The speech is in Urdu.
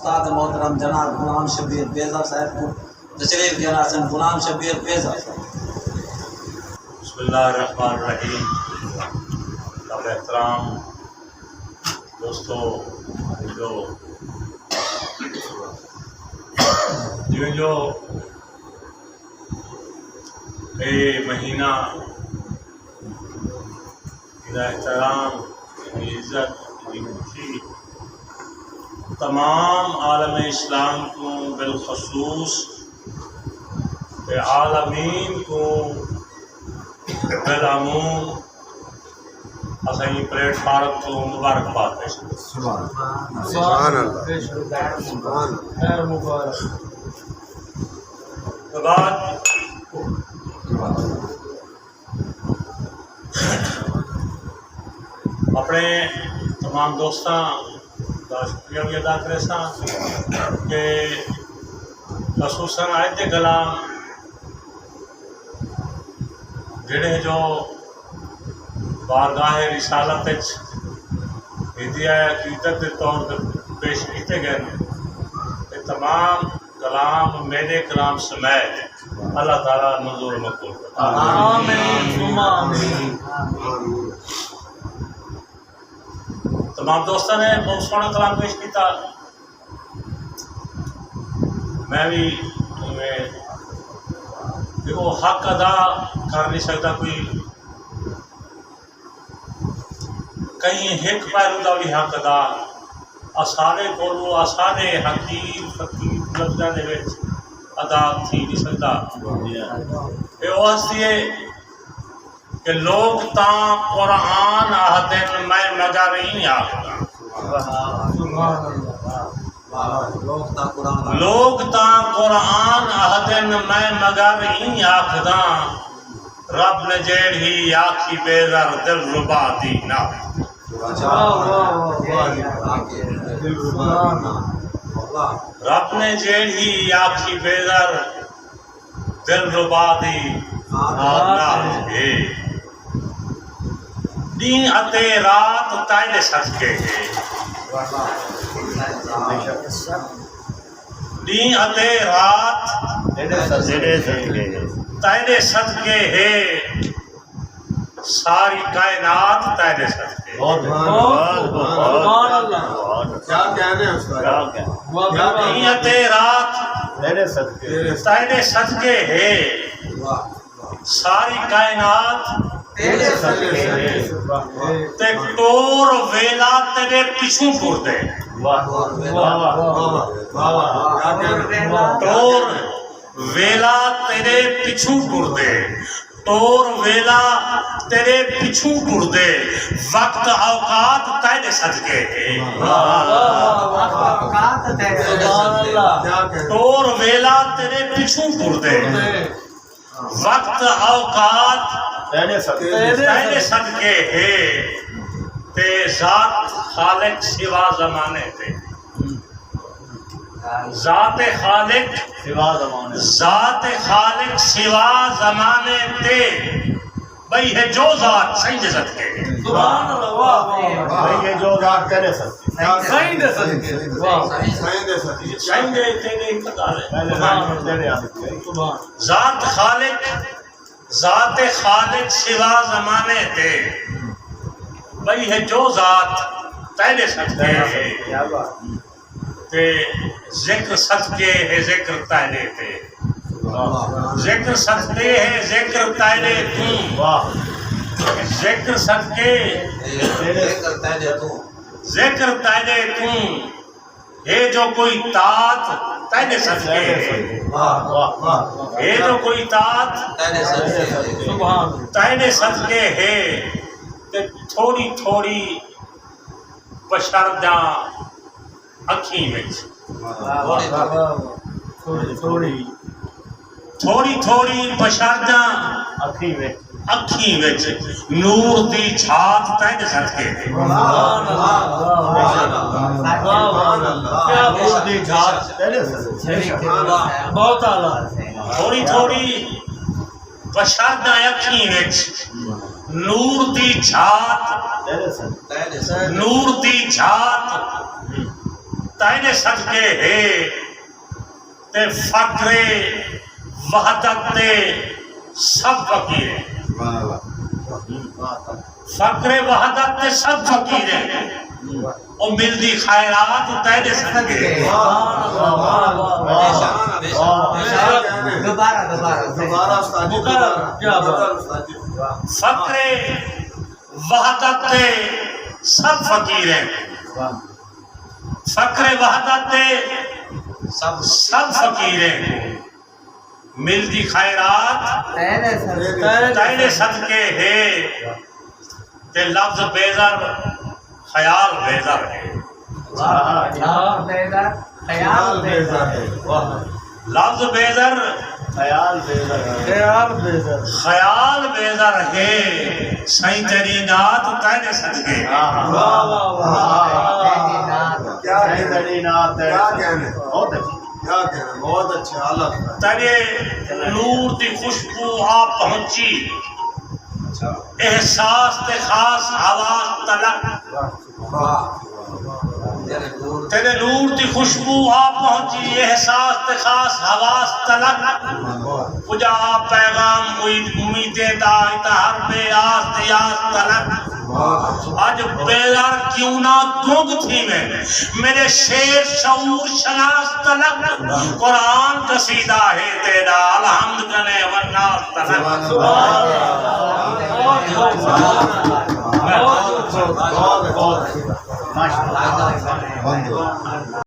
استاد محترم جناب غلام شبیر بیضا صاحب کو تشریف دینا سن غلام شبیر بیضا صاحب. بسم اللہ الرحمن الرحیم. قابل احترام دوستو، جو یہ مہینہ میرا احترام، میری عزت، میری خوشی تمام عالم اسلام کو بالخصوص عالمین کو بالعموم اصلی پلیٹ فارم کو مبارکباد پیش کرتے ہیں. سبحان اللہ. بعد اپنے تمام دوستاں کا شکریہ بھی ادا کرے سا کہ خصوصاً آیت کلام جڑے جو بارگاہ رسالت ہدیہ عقیدت کے طور پر پیش کیتے گئے ہیں، یہ تمام کلام میرے کلام سمیت اللہ تعالیٰ منظور مقبول کرے. آمین. تمام دوستوں نے بہت سونا کلام پیش کیتا. میں بھی دیکھو حق ادا کر نہیں سکتا کوئی، کہیں ایک پہلو کا بھی حق ادا آسانے کو آسانے حقیق لفظوں کے ادا تھی نہیں سکتا. یہ واسطے ہے کہ لوگ تاں قرآن آہدن میں مگر نہیں آخدا، لوگ تاں قرآن آہدن میں مگر نہیں آخدا، رب نے جیڑھی آکھی بیزر دل ربا دی نا. رب نے جیڑھی آکھی بیزر دل ربا دی نا ہے. دین اتے رات تائنے صدقے ہے، دین اتے رات تائنے صدقے ہے، ساری کائنات تائنے صدقے. دین اتے رات تائنے صدقے ہے، ساری کائنات تے ٹور ویلا تیرے پیچھوں ٹور دے. ٹور ویلا تیرے پیچھوں ٹور دے، ٹور ویلا تیرے پیچھوں ٹور دے، وقت اوقات تیرے صدقے ہے. ٹور ویلا تیرے پیچھوں ٹور دے، وقت اوقات تیرے صدقے ہے، تے ذات خالق سوا زمانے تے، ذات خالق سوا زمانے تے، بھئی ہے جو ذات صحیح دے صدقے ہے. بھئی ہے جو ذات تیرے صدقے صحیح دے صدقے صحیح دے تیرے اقتدار ہے. ذات خالق سوا زمانے تے، بھئی ہے جو ذات تیرے صدقے ہے، تے ذکر صدقے ہے ذکر تیرے تے، ذکر صدقے ہے ذکر تیرے تو، ذکر صدقے ذکر تیرے تو، ہے جو کوئی طاعت تیرے صدقے ہے، ہے جو کوئی طاعت تیرے صدقے ہے، تے تھوڑی تھوڑی بشرداں اکھیں وچ، تھوڑی تھوڑی بشرداں اکھیں وچ نور دی چھات تیرے صدقے ہے. بہت اعلیٰ. تھوڑی تھوڑی بشرداں اکھیں وچ نور دی چھات تینے صدقے ہے تے فقر وحدت تے سب فقیر ہیں سبحان اللہ فقر وحدت تے سب فقیر ہیں اور ملدی خیرات تینے صدقے فقر وحدت تے سب فقیر ہیں فقر وحدت تے سب فقیر ہیں ملدی خیرات تینے صدقے ہے تے لفظ بیزر خیال بیزر ہے لفظ بیزر خیال بیزر ہے سائیں تیری نات تینے صدقے بہت اچھا اللہ تیرے نور دی خوشبو آپ پہنچی احساس تے خاص آواز تلک تیرے نور دی خوشبو آپ پہنچی احساس تے خاص آواز تلک پجا پیغام امیدیں دا اتہار بے آس دیاز تلک آج بیدار کیوں نہ گنگ تھی میں میرے شیر شعور شناس تلک قرآن قصیدہ ہے تیرا الحمد کنے والناس تلک